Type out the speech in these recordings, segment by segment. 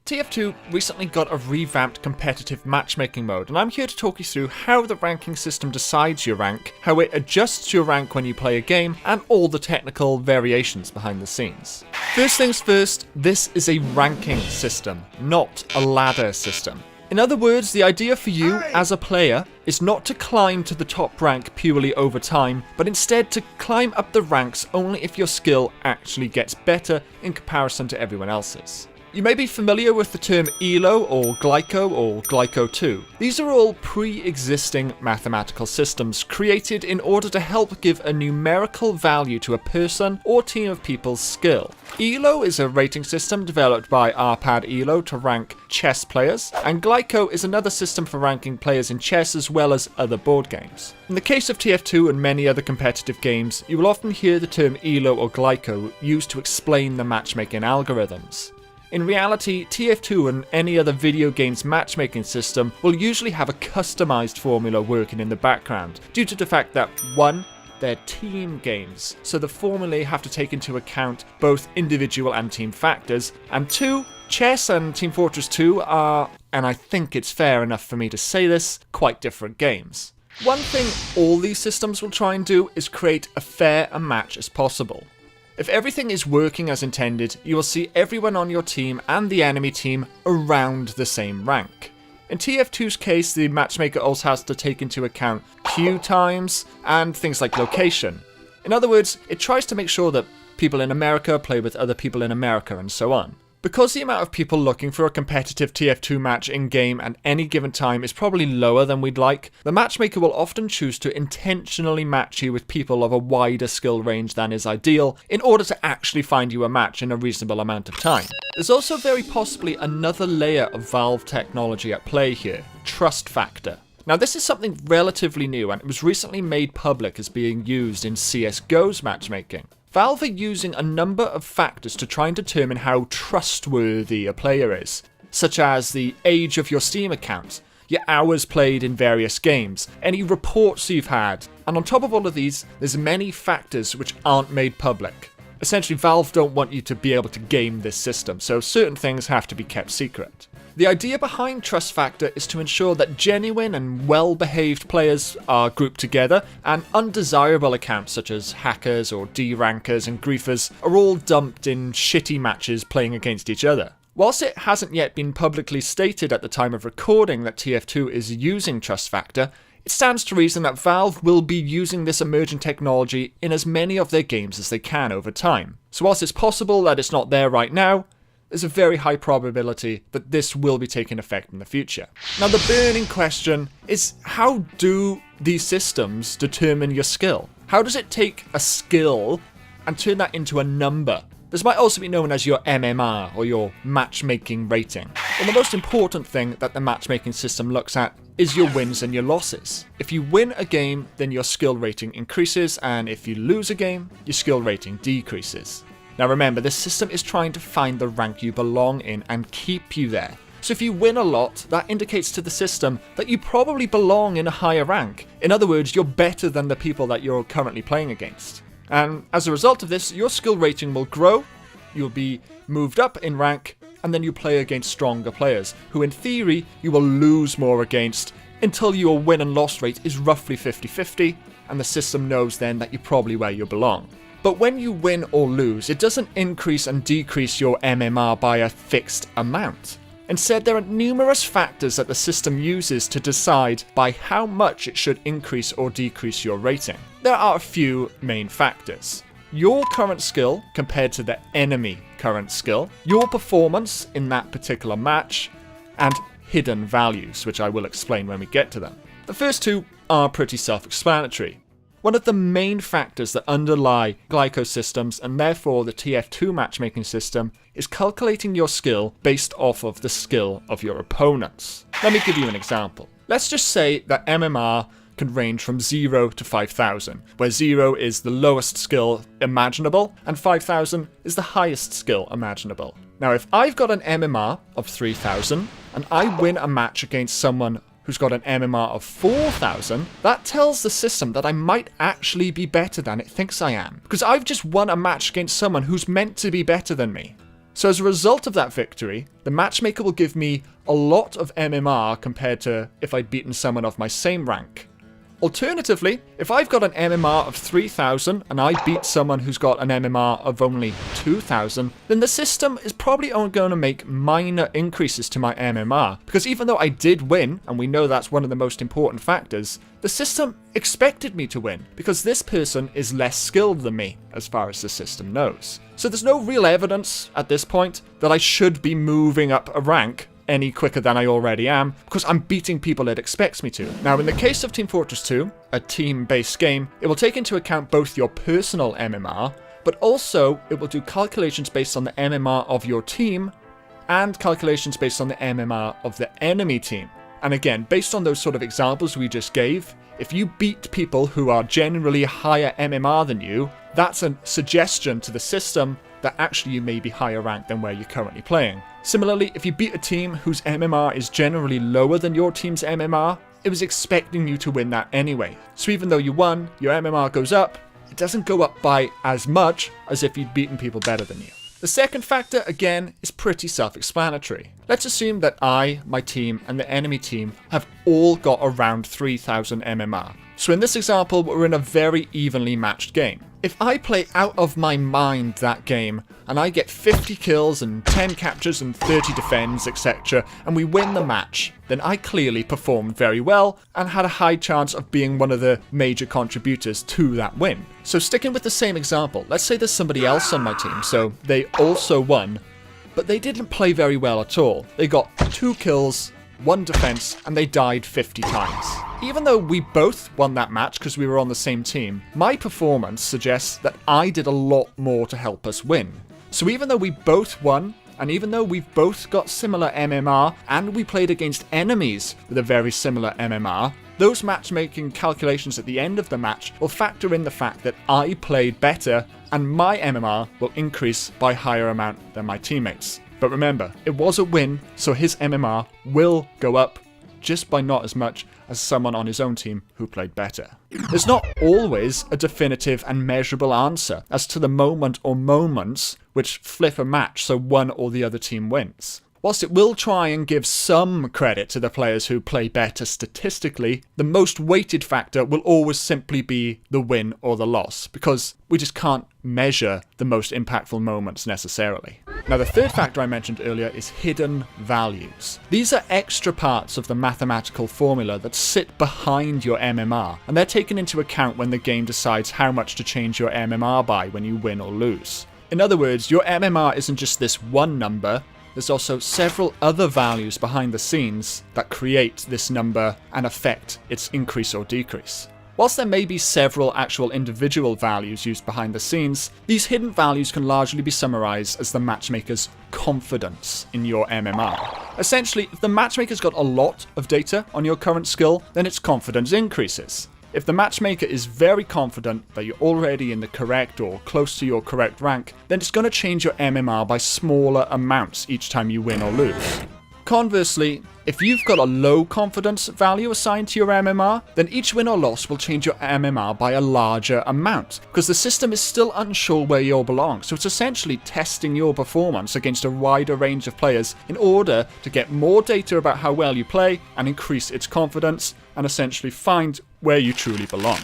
TF2 recently got a revamped competitive matchmaking mode, and I'm here to talk you through how the ranking system decides your rank, how it adjusts your rank when you play a game, and all the technical variations behind the scenes. First things first, this is a ranking system, not a ladder system. In other words, the idea for you as a player is not to climb to the top rank purely over time, but instead to climb up the ranks only if your skill actually gets better in comparison to everyone else's. You may be familiar with the term ELO or Glicko or Glicko 2. These are all pre-existing mathematical systems created in order to help give a numerical value to a person or team of people's skill. ELO is a rating system developed by RPad ELO to rank chess players, and Glicko is another system for ranking players in chess as well as other board games. In the case of TF2 and many other competitive games, you will often hear the term ELO or Glicko used to explain the matchmaking algorithms. In reality, TF2 and any other video game's matchmaking system will usually have a customized formula working in the background, due to the fact that 1. They're team games, so the formulae have to take into account both individual and team factors, and 2. Chess and Team Fortress 2 are, and I think it's fair enough for me to say this, quite different games. One thing all these systems will try and do is create as fair a match as possible. If everything is working as intended, you will see everyone on your team and the enemy team around the same rank. In TF2's case, the matchmaker also has to take into account queue times and things like location. In other words, it tries to make sure that people in America play with other people in America and so on. Because the amount of people looking for a competitive TF2 match in-game at any given time is probably lower than we'd like, the matchmaker will often choose to intentionally match you with people of a wider skill range than is ideal in order to actually find you a match in a reasonable amount of time. There's also very possibly another layer of Valve technology at play here, trust factor. Now this is something relatively new, and it was recently made public as being used in CSGO's matchmaking. Valve are using a number of factors to try and determine how trustworthy a player is, such as the age of your Steam account, your hours played in various games, any reports you've had, and on top of all of these, there's many factors which aren't made public. Essentially, Valve don't want you to be able to game this system, so certain things have to be kept secret. The idea behind Trust Factor is to ensure that genuine and well-behaved players are grouped together, and undesirable accounts such as hackers or D-rankers and griefers are all dumped in shitty matches playing against each other. Whilst it hasn't yet been publicly stated at the time of recording that TF2 is using Trust Factor, it stands to reason that Valve will be using this emerging technology in as many of their games as they can over time. So whilst it's possible that it's not there right now, there's a very high probability that this will be taking effect in the future. Now the burning question is, how do these systems determine your skill? How does it take a skill and turn that into a number? This might also be known as your MMR, or your matchmaking rating. Well, the most important thing that the matchmaking system looks at is your wins and your losses. If you win a game, then your skill rating increases, and if you lose a game, your skill rating decreases. Now remember, this system is trying to find the rank you belong in and keep you there. So if you win a lot, that indicates to the system that you probably belong in a higher rank. In other words, you're better than the people that you're currently playing against. And as a result of this, your skill rating will grow, you'll be moved up in rank, and then you play against stronger players, who in theory you will lose more against, until your win and loss rate is roughly 50-50, and the system knows then that you're probably where you belong. But when you win or lose, it doesn't increase and decrease your MMR by a fixed amount. Instead, there are numerous factors that the system uses to decide by how much it should increase or decrease your rating. There are a few main factors. Your current skill compared to the enemy current skill, your performance in that particular match, and hidden values, which I will explain when we get to them. The first two are pretty self-explanatory. One of the main factors that underlie Glicko systems, and therefore the TF2 matchmaking system, is calculating your skill based off of the skill of your opponents. Let me give you an example. Let's just say that MMR can range from 0 to 5,000, where 0 is the lowest skill imaginable, and 5,000 is the highest skill imaginable. Now if I've got an MMR of 3,000, and I win a match against someone who's got an MMR of 4,000, that tells the system that I might actually be better than it thinks I am. Because I've just won a match against someone who's meant to be better than me. So as a result of that victory, the matchmaker will give me a lot of MMR compared to if I'd beaten someone of my same rank. Alternatively, if I've got an MMR of 3000 and I beat someone who's got an MMR of only 2000, then the system is probably only going to make minor increases to my MMR, because even though I did win, and we know that's one of the most important factors, the system expected me to win, because this person is less skilled than me, as far as the system knows. So there's no real evidence at this point that I should be moving up a rank any quicker than I already am, because I'm beating people it expects me to. Now, in the case of Team Fortress 2, a team-based game, it will take into account both your personal MMR, but also it will do calculations based on the MMR of your team, and calculations based on the MMR of the enemy team. And again, based on those sort of examples we just gave, if you beat people who are generally higher MMR than you, that's a suggestion to the system that actually you may be higher ranked than where you're currently playing. Similarly, if you beat a team whose MMR is generally lower than your team's MMR, it was expecting you to win that anyway. So even though you won, your MMR goes up, it doesn't go up by as much as if you'd beaten people better than you. The second factor, again, is pretty self-explanatory. Let's assume that I, my team, and the enemy team have all got around 3000 MMR. So in this example, we're in a very evenly matched game. If I play out of my mind that game, and I get 50 kills and 10 captures and 30 defends, etc., and we win the match, then I clearly performed very well and had a high chance of being one of the major contributors to that win. So sticking with the same example, let's say there's somebody else on my team, so they also won, but they didn't play very well at all. They got 2 kills, 1 defense, and they died 50 times. Even though we both won that match because we were on the same team, my performance suggests that I did a lot more to help us win. So even though we both won, and even though we've both got similar MMR, and we played against enemies with a very similar MMR, those matchmaking calculations at the end of the match will factor in the fact that I played better, and my MMR will increase by a higher amount than my teammates. But remember, it was a win, so his MMR will go up, just by not as much as someone on his own team who played better. There's not always a definitive and measurable answer as to the moment or moments which flip a match so one or the other team wins. Whilst it will try and give some credit to the players who play better statistically, the most weighted factor will always simply be the win or the loss, because we just can't measure the most impactful moments necessarily. Now, the third factor I mentioned earlier is hidden values. These are extra parts of the mathematical formula that sit behind your MMR, and they're taken into account when the game decides how much to change your MMR by when you win or lose. In other words, your MMR isn't just this one number. There's also several other values behind the scenes that create this number and affect its increase or decrease. Whilst there may be several actual individual values used behind the scenes, these hidden values can largely be summarized as the matchmaker's confidence in your MMR. Essentially, if the matchmaker's got a lot of data on your current skill, then its confidence increases. If the matchmaker is very confident that you're already in the correct or close to your correct rank, then it's going to change your MMR by smaller amounts each time you win or lose. Conversely, if you've got a low confidence value assigned to your MMR, then each win or loss will change your MMR by a larger amount, because the system is still unsure where you belong, so it's essentially testing your performance against a wider range of players in order to get more data about how well you play and increase its confidence, and essentially find where you truly belong.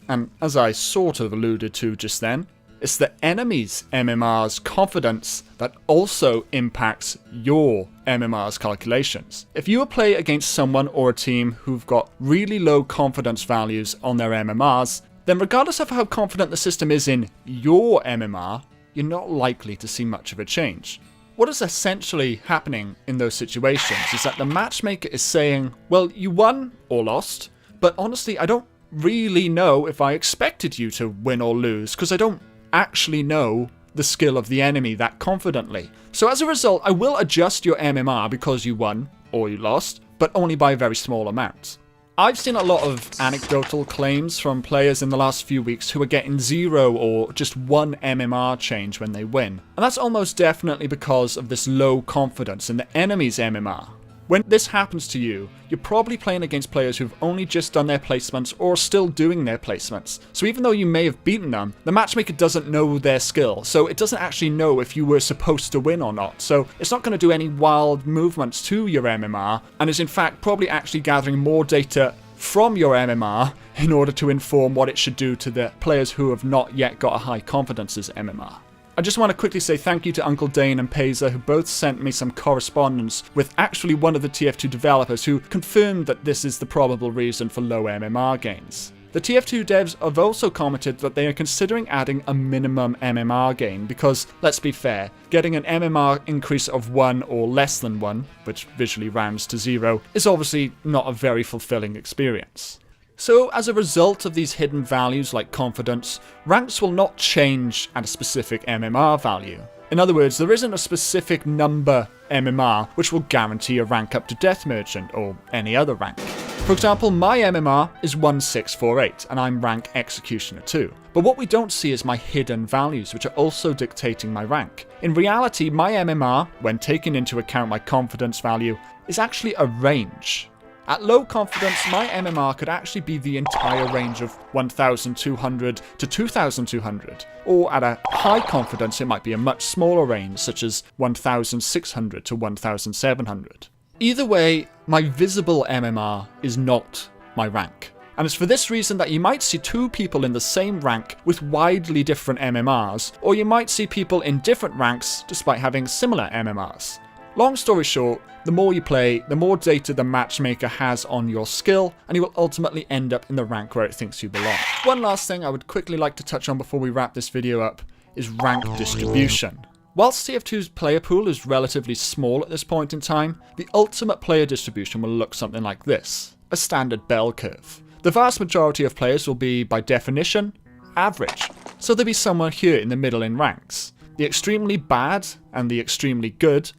And as I sort of alluded to just then, it's the enemy's MMR's confidence that also impacts your MMR's calculations. If you play against someone or a team who've got really low confidence values on their MMRs, then regardless of how confident the system is in your MMR, you're not likely to see much of a change. What is essentially happening in those situations is that the matchmaker is saying, well, you won or lost, but honestly, I don't really know if I expected you to win or lose, because I don't actually know the skill of the enemy that confidently. So as a result, I will adjust your MMR because you won or you lost, but only by very small amounts. I've seen a lot of anecdotal claims from players in the last few weeks who are getting 0 or just 1 MMR change when they win. And that's almost definitely because of this low confidence in the enemy's MMR. When this happens to you, you're probably playing against players who've only just done their placements or are still doing their placements. So even though you may have beaten them, the matchmaker doesn't know their skill, so it doesn't actually know if you were supposed to win or not. So it's not going to do any wild movements to your MMR, and is in fact probably actually gathering more data from your MMR in order to inform what it should do to the players who have not yet got a high confidence as MMR. I just want to quickly say thank you to Uncle Dane and Paiser, who both sent me some correspondence with actually one of the TF2 developers who confirmed that this is the probable reason for low MMR gains. The TF2 devs have also commented that they are considering adding a minimum MMR gain because, let's be fair, getting an MMR increase of 1 or less than 1, which visually rounds to 0, is obviously not a very fulfilling experience. So, as a result of these hidden values like confidence, ranks will not change at a specific MMR value. In other words, there isn't a specific number MMR which will guarantee a rank up to Death Merchant or any other rank. For example, my MMR is 1648 and I'm rank Executioner 2. But what we don't see is my hidden values, which are also dictating my rank. In reality, my MMR, when taking into account my confidence value, is actually a range. At low confidence, my MMR could actually be the entire range of 1200 to 2200, or at a high confidence it might be a much smaller range, such as 1600 to 1700. Either way, my visible MMR is not my rank. And it's for this reason that you might see two people in the same rank with widely different MMRs, or you might see people in different ranks despite having similar MMRs. Long story short, the more you play, the more data the matchmaker has on your skill, and you will ultimately end up in the rank where it thinks you belong. One last thing I would quickly like to touch on before we wrap this video up is rank distribution. Whilst TF2's player pool is relatively small at this point in time, the ultimate player distribution will look something like this, a standard bell curve. The vast majority of players will be, by definition, average, so they'll be somewhere here in the middle in ranks. The extremely bad and the extremely good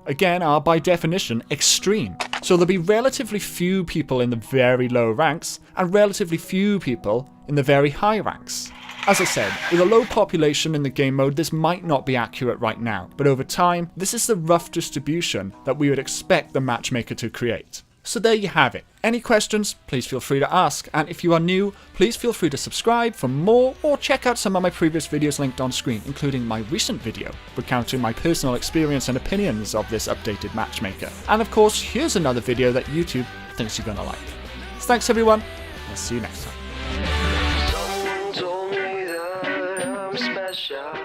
again are by definition extreme. So there'll be relatively few people in the very low ranks and relatively few people in the very high ranks. As I said, with a low population in the game mode, this might not be accurate right now, but over time, this is the rough distribution that we would expect the matchmaker to create. So there you have it. Any questions, please feel free to ask, and if you are new, please feel free to subscribe for more or check out some of my previous videos linked on screen, including my recent video recounting my personal experience and opinions of this updated matchmaker. And of course, here's another video that YouTube thinks you're gonna like. So thanks everyone, I'll see you next time. Someone told me that I'm special.